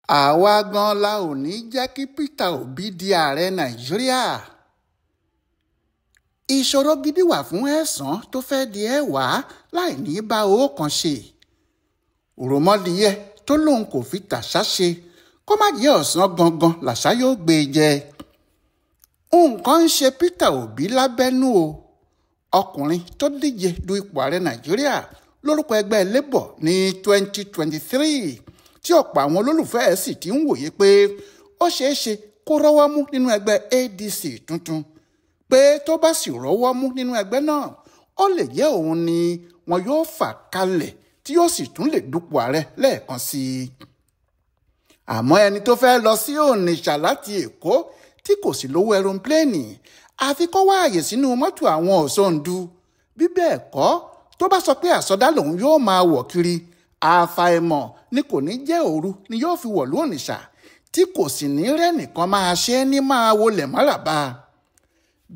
àwa gan la ò ní jẹ́ kí Peter Obi di ààrẹ Nàìjíríà. Ìṣòro gidi wà fún Ẹ̀sán tó fẹ́ di ẹ̀wàá láì ní bá owó kan ṣe. Òròmọdìyẹ tó lóun kò fi tàṣà ṣe kó má jẹ́ ọ̀sán gangan làṣà yóò gbé e jẹ. Nǹkan ń ṣe Peter Obi lábẹ́nú o. Ọkùnrin tó díje du ipò ààrẹ Nàìjíríà lórúkọ ẹgbẹ́ Labour ní 2023 tí ọ̀pọ̀ àwọn olólùfẹ́ ẹ̀ sì ti ń wòye pé ó ṣeé ṣe kó rọ́wọ́ mú nínú ẹgbẹ́ ADC tuntun, pé tó bá sì rọ́wọ́ mú nínú ẹgbẹ́ náà ó lè jẹ́ òun ni wọn yóò fà kalẹ̀ tí yóò sì tún lè dupò ààrẹ lẹ́ẹ̀kan sí i. Àmọ́ ẹni tó fẹ́ lọ sí Onitsha láti Èkó tí kò sì lówó ẹ̀rọ̀pléènì àfi kó wá àyè sínú mọ́tò àwọn Ọ̀ṣọ́ndù. Bí bẹ́ẹ̀ kọ́ tó bá sọ pé àsọdá lòun yóò máa wọ̀ kiri, àfàìmọ̀ ni kò ní jẹ́ òru ni yóò fi wọ̀lú Onitsha tí kò sì ní rẹ́nìkan máa ṣe é ní máa wọlé mọ́ràbà.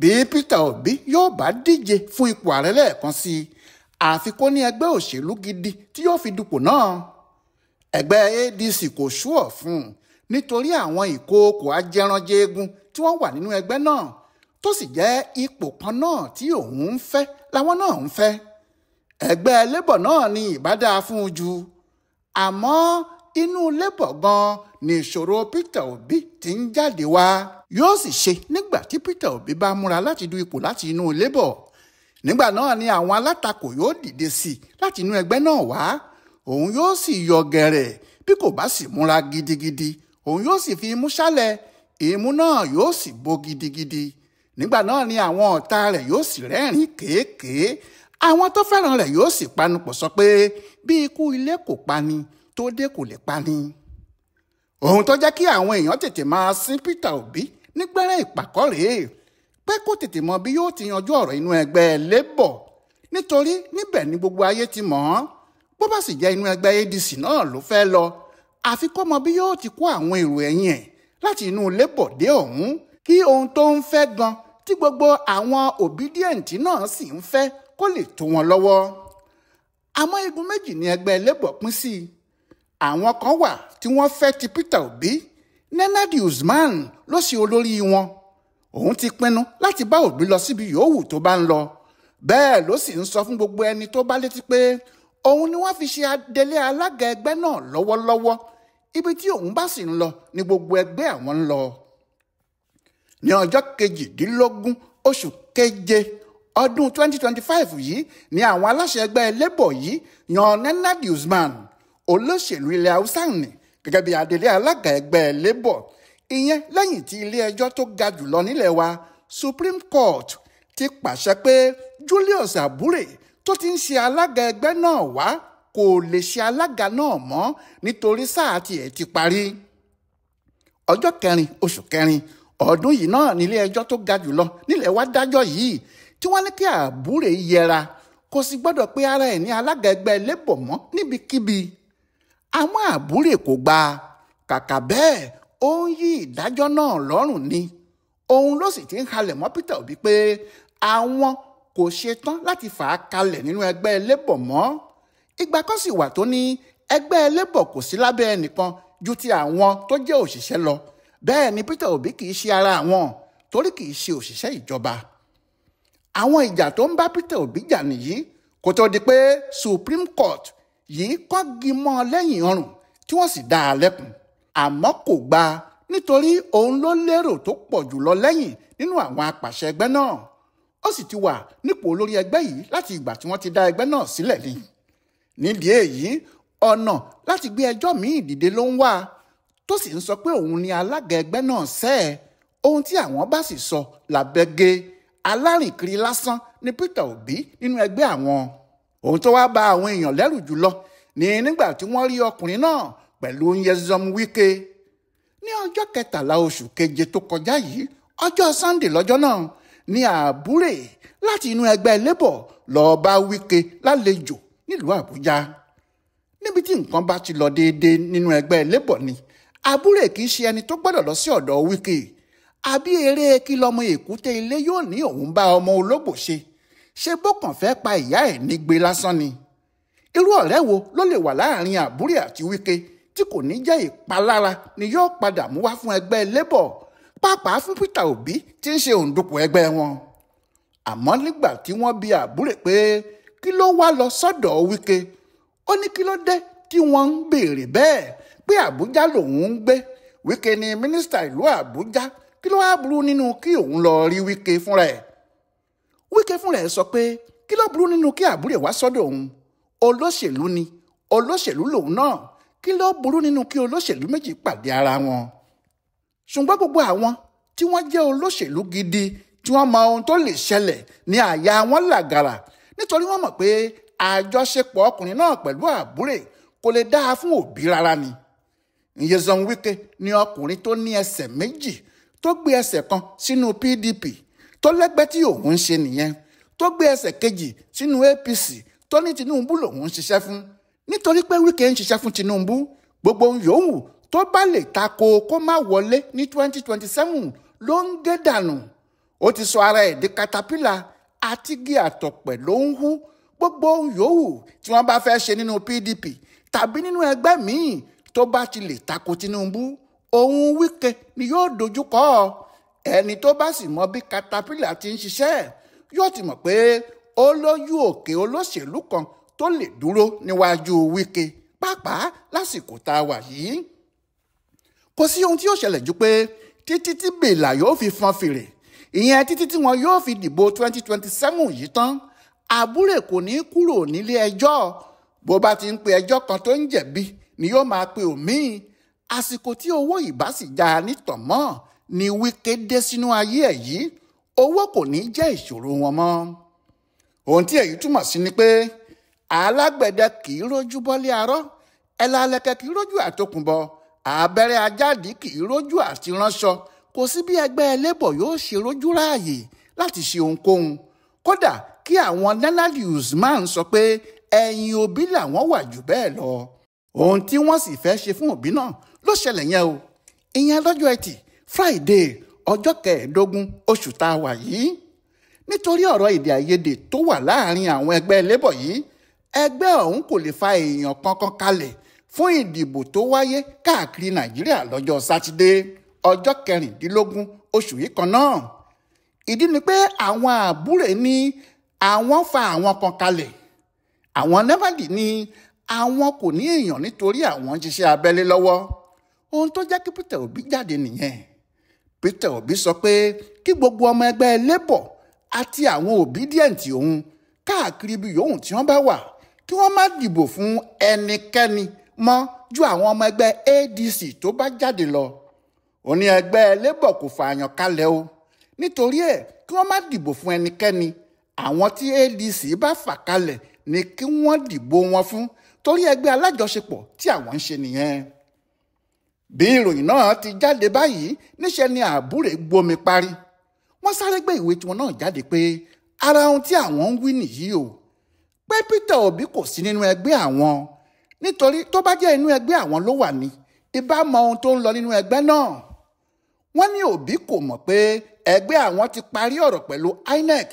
Bí Peter Obi yóò bá díje fún ipò ààrẹ lẹ́ẹ̀kan sí i, àfi kó ní ẹgbẹ́ òṣèlú gidi tí yóò fi dupò náà. Ẹgbẹ́ ADC kò ṣúọ̀ fún un nítorí àwọn ìkookò ajẹranjẹgun tí wọ́n wà nínú ẹgbẹ́ náà, tó sì jẹ́ ipò kan náà tí òun ń fẹ́ làwọn náà ń fẹ́. Ẹgbẹ́ Labour náà ni ìbá dáa fún un jù. Àmọ́ inú Labour gan ni ìṣòro Peter Obi ti ń jáde wá. Yóò sì ṣe nígbà tí Peter Obi bá múra láti du ipò láti inú Labour. Nígbà náà ni àwọn alátakò yóò dìde sí i láti inú ẹgbẹ́ náà wá. Òun yóò sì yọ gẹ̀rẹ̀ bí kò bá sì múra gidigidi. Òun yóò sì fi imú ṣálẹ̀, imú náà yóò sì bó gidigidi. Nígbà náà ni àwọn ọ̀tá rẹ̀ yóò sì rẹ́rìn kéékèé. Àwọn tó fẹ́ràn rẹ̀ yóò sì panupọ̀ sọ pé bí ikú ilé kò pani tó dé kò lè pani. Ohun tó jẹ́ kí àwọn èèyàn tètè máa sin Peter Obi nígbẹ́rẹ́ ìpàkọ́ rèé pé kó tètè mọ bí yóò ti yanjú ọ̀rọ̀ inú ẹgbẹ́ Labour, nítorí níbẹ̀ ni gbogbo ayé ti mọ̀ ọ́n. Bó bá sì jẹ́ inú ẹgbẹ́ ADC náà ló fẹ́ lọ, àfi kó mọ bí yóò ti kó àwọn èrò ẹ̀yìn ẹ̀ láti inú Labour dé ọ̀hún, kí ohun tó ń fẹ́ gan tí gbogbo àwọn obedient náà sì ń fẹ́ kó lè tó wọn lọ́wọ́. Àmọ́ igun méjì ni ẹgbẹ́ Labour pín sí. Àwọn kan wà tí wọ́n fẹ́ ti Peter Obi. Nenadi Usman ló ṣe olórí wọn. Òun ti pinnu láti bá Obi lọ síbi yòówù tó bá ń lọ. Bẹ́ẹ̀ ló sì ń sọ fún gbogbo ẹni tó bá létí pé òun ni wọ́n fi ṣe adelé alága ẹgbẹ́ náà lọ́wọ́lọ́wọ́. Ibi tí òun bá sì ń lọ ni gbogbo ẹgbẹ́ àwọn ń lọ. Ní ọjọ́ 18 oṣù keje ọdún 2025 yìí ni àwọn aláṣẹ ẹgbẹ́ Labour yìí yan Nenadi Usman, olóṣèlú ilẹ̀ Haúsá nì, gẹ́gẹ́ bí adelé alága ẹgbẹ́ Labour. Ìyẹn lẹ́yìn tí ilé ẹjọ́ tó ga jùlọ nílẹ̀ wa, Supreme Court, ti pàṣẹ pé Julius Abure tó ti ń ṣe alága ẹgbẹ́ náà wá kò lè ṣe alága náà mọ́ nítorí sáà tiẹ̀ ti parí. Ọjọ́ 4 oṣù kẹrin ọdún yìí náà nílé ẹjọ́ tó ga jùlọ nílẹ̀ wa dájọ́ yìí tí wọ́n ní kí Abure yẹra, kò sì gbọ́dọ̀ pé ara ẹ̀ ní alága ẹgbẹ́ Labour mọ́ níbikíbi. Àmọ́ Abure kò gbà. Kàkà bẹ́ẹ̀ ó ń yí ìdájọ́ náà lọ́rùn ni. Òun ló sì ti ń halẹ̀ mọ́ Peter Obi pé àwọn kò ṣetán láti fà á kalẹ̀ nínú ẹgbẹ́ Labour mọ́. Ìgbà kan sì wà tó ní ẹgbẹ́ Labour kò sí lábẹ́ ẹnìkan ju ti àwọn tó jẹ́ òṣìṣẹ́ lọ. Bẹ́ẹ̀ ni Peter Obi kì í ṣe ara àwọn, torí kì í ṣe òṣìṣẹ́ ìjọba. Àwọn ìjà tó ń bá Peter Obi jà nìyí kó tó di pé Supreme Court yìí kọ́gi mọ́ lẹ́yìn ọrùn tí wọ́n sì dá a lẹ́kun. Àmọ́ kò gbà nítorí òun ló lérò tó pọ̀ jùlọ lẹ́yìn nínú àwọn apàṣẹ ẹgbẹ́ náà. Ó sì ti wà nípò olórí ẹgbẹ́ yìí láti ìgbà tí wọ́n ti dá ẹgbẹ́ náà sílẹ̀ ni. Nídìí èyí, ọ̀nà láti gbé ẹjọ́ míì dìde ló ń wá, tó sì ń sọ pé òun ni alága ẹgbẹ́ náà sẹ́ẹ̀. Ohun tí àwọn bá sì sọ làbẹ́gẹ́ alárìnkiri lásán ní Peter Obi nínú ẹgbẹ́ àwọn. Ohun tó wá bà àwọn èèyàn lẹ́rù jùlọ ni nígbà tí wọ́n rí ọkùnrin náà pẹ̀lú Nyesom Wike. Ní ọjọ́ 13 oṣù keje tó kọjá yìí, ọjọ́ Sunday lọ́jọ́ náà, ni Abure láti inú ẹgbẹ́ Labour lọ bá Wike lálejò nílùú Àbújá. Níbi tí nǹkan bá ti lọ déédéé nínú ẹgbẹ́ Labour ni Abure kì í ṣe ẹni tó gbọ́dọ̀ lọ sí ọ̀dọ̀ Wike. Àbí eré kí lọmọ èkúté ilé yóò ní òun bá ọmọ ológbò ṣe bọ́kàn fẹ́ pa ìyá ẹ̀ nígbe lásán ni. Irú ọ̀rẹ́ wo ló lè wà láàrin Abure àti Wike tí kò ní jẹ́ ìpalára ni yóò padà mú wá fún ẹgbẹ́ Labour, pàápàá fún Peter Obi tí ń ṣe òǹdùpọ̀ ẹgbẹ́ wọn. Àmọ́ nígbà tí wọ́n bi Àbúrè pé kí ló wá lọ sọ́dọ̀ Wike, ó ní kí ló dé tí wọ́n ń béèrè bẹ́ẹ̀, pé Àbújá lòun ń gbé, Wike ni mínísítà ìlú Àbújá, kí ló wá burú nínú kí òun lọ rí Wike fúnra ẹ̀. Wike fúnra ẹ̀ sọ pé kí ló burú nínú kí Àbúrè wá sọ́dọ̀ òun, olóṣèlú ni, olóṣèlú lòun náà, kí ló burú nínú kí olóṣèlú méjì pàdé ara wọn. Ṣùgbọ́n gbogbo àwọn tí wọ́n jẹ́ olóṣèlú gidi tí wọ́n mọ ohun tó lè ṣẹlẹ̀ ní àyà wọn làgàrà, nítorí wọ́n mọ̀ pé àjọṣepọ̀ ọkùnrin náà pẹ̀lú Àbúrè kò lè dáa fún Obi rárá ni. Nyesom Wike ni ọkùnrin tó ní ẹsẹ̀ méjì, tó gbé ẹsẹ̀ kan sínú PDP tó lẹ́gbẹ́ tí òun ń ṣe nìyẹn, tó gbé ẹsẹ̀ kejì sínú APC tó ní Tinubu lòun ń ṣiṣẹ́ fún. Nítorí pé Wike ń ṣiṣẹ́ fún Tinubu, gbogbo ohun yòówù tó bá lè tako kó má wọlé ní 2027 ló ń gé dànù. Ó ti sọ ara ẹ̀ di katapila, àtigi àtọ̀pẹ̀ ló ń hú. Gbogbo ohun yòówù tí wọ́n bá fẹ́ ṣe nínú PDP tàbí nínú ẹgbẹ́ míì tó bá ti lè tako Tinubu, òun Wike ni yóò dojúkọ. Ẹni tó bá sì mọ bí katapila ti ń ṣiṣẹ́ yóò ti mọ̀ pé ó lójú òkè olóṣèlú kan tó lè dúró níwájú Wike, pàápàá lásìkò tá a wà yìí. Kò sí ohun tí yóò ṣẹlẹ̀ ju pé títí tí bèèlà yóò fi fọn fèrè, ìyẹn títí tí wọn yóò fi dìbò 2027 yìí tán, Àbúrè kò ní kúrò nílé ẹjọ́. Bó bá ti ń pe ẹjọ́ kan tó ń jẹ̀bi ni yóò máa pe òmíì. Àsìkò tí owó ìbá sì já nítọ̀mọ́ ni Wike dé sínú ayé ẹ̀ yìí, owó kò ní jẹ́ ìṣòro wọn mọ́. Ohun tí èyí túmọ̀ sí ni pé alágbẹ̀dẹ kì í rójú bọ́lé arọ́, ẹ̀làlẹ̀kẹ̀ kì í rójú àtòkùnbọ̀, abẹ́rẹ́ ajáàdí kì í rójú àti ránṣọ. Kò sí bí ẹgbẹ́ Labour yóò ṣe rójú ráàyè láti ṣe ohunkóhun. Kódà kí àwọn Nenadi Usman sọ pé ẹ̀yìn Obi làwọn wà jù bẹ́ẹ̀ lọ. Ohun tí wọ́n sì fẹ́ ṣe fún Obi náà ló ṣẹlẹ̀ yẹn o. Ìyẹn lọ́jọ́ Ẹtì Friday ọjọ́ 15 oṣù tá a wà yìí. Nítorí ọ̀rọ̀ èdè àìyedè tó wà láàrin àwọn ẹgbẹ́ Labour yìí, ẹgbẹ́ ọ̀hún kò lè fa èèyàn kankan kalẹ̀ fún ìdìbò tó wáyé káàkiri Nàìjíríà lọ́jọ́ Sátidé ọjọ́ 16 oṣù yìí kan náà. Ìdí ni pé àwọn Àbúrè ní àwọn fa àwọn kan kalẹ̀. Àwọn Nenadi ní àwọn kò ní èèyàn nítorí àwọn ń ṣiṣẹ́ abẹ́lé lọ́wọ́. Ohun tó jẹ́ kí Peter Obi jáde nìyẹn. Peter Obi sọ pé kí gbogbo ọmọ ẹgbẹ́ Labour àti àwọn obedient òun káàkiri ibi yòówù tí wọ́n bá wà kí wọ́n má dìbò fún ẹnikẹ́ni mọ́ ju àwọn ọmọ ẹgbẹ́ ADC tó bá jáde lọ. Ó ní ẹgbẹ́ Labour kò fààyàn kalẹ̀ o, nítorí ẹ̀ kí wọ́n má dìbò fún ẹnikẹ́ni. Àwọn tí ADC bá fà kalẹ̀ ni kí wọ́n dìbò wọn fún, torí ẹgbẹ́ alájọṣepọ̀ tí àwọn ń ṣe nìyẹn. Bí ìròyìn náà ti jáde báyìí, níṣẹ́ ni Àbúrè gbomi parí. Wọ́n sáré gbé ìwé tiwọn náà jáde pé ara ohun tí àwọn ń wí nìyí o, pé Peter Obi kò sí nínú ẹgbẹ́ àwọn, nítorí tó bá jẹ́ inú ẹgbẹ́ àwọn ló wà ní, ìbá mọ ohun tó ń lọ nínú ẹgbẹ́ náà. Wọ́n ní Obi kò mọ̀ pé ẹgbẹ́ àwọn ti parí ọ̀rọ̀ pẹ̀lú INEC,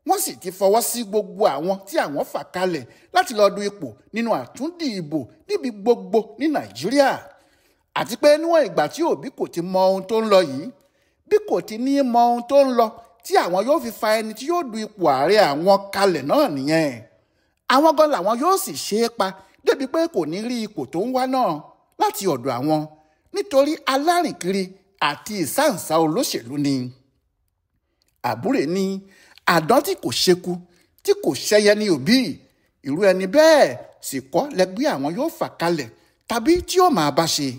wọ́n sì ti fọwọ́ sí gbogbo àwọn tí àwọn fà kalẹ̀ láti lọ du ipò nínú àtúndì ìbò níbi gbogbo ní Nàìjíríà. Àti pé níwọ̀n ìgbà tí Obi kò ti mọ ohun tó ń lọ yìí, bí kò ti ní mọ ohun tó ń lọ tí àwọn yóò fi fa ẹni tí yóò du ipò ààrẹ àwọn kalẹ̀ náà nìyẹn. Àwọn gan làwọn yóò sì ṣe é pa débi pé kò ní rí ipò tó ń wá náà láti ọ̀dọ̀ àwọn, nítorí alárìnkiri àti ìsáǹsá olóṣèlú ni. Àbúrè ní àdán tí kò ṣekú tí kò ṣẹyẹ ní Obi, irú ẹni bẹ́ẹ̀ sì kọ́ lẹgbẹ́ àwọn yóò fà kalẹ̀ tàbí tí ó máa bá ṣe.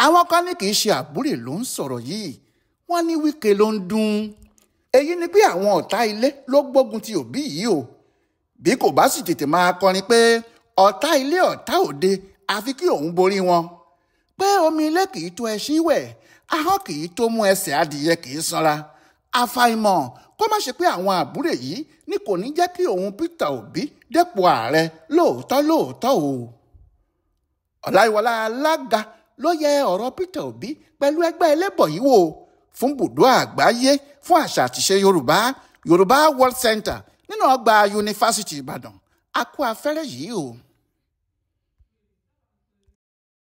Àwọn kan ní kì í ṣe Àbúrè ló ń sọ̀rọ̀ yìí, wọ́n ní Wike ló ń dún. Èyí ni pé àwọn ọ̀tá ilé ló gbógun ti Obi yìí o. Bí kò bá sì tètè máa kọrin pé ọ̀tá ilé ọ̀tá òde àfi kí òun borí wọn, pé omi ilé kì í tó ẹṣin wẹ̀, ahọ́n kì í tó mú ẹsẹ̀ adìyẹ kì í sanra. Àfàìmọ̀ kó má ṣe pé àwọn Àbúrè yìí ní kò ní jẹ́ kí òun Peter Obi dépò ààrẹ lóòótọ́ o. Ọláyíwọlá Alága ló yẹ ọ̀rọ̀ Peter Obi pẹ̀lú ẹgbẹ́ Labour yìí wò fún Bùdó Àgbáyé fún àṣà àtìṣe Yorùbá World Center nínú ọgbà Yunifásítì Ìbàdàn. A kú afẹ́rẹ́ yìí o.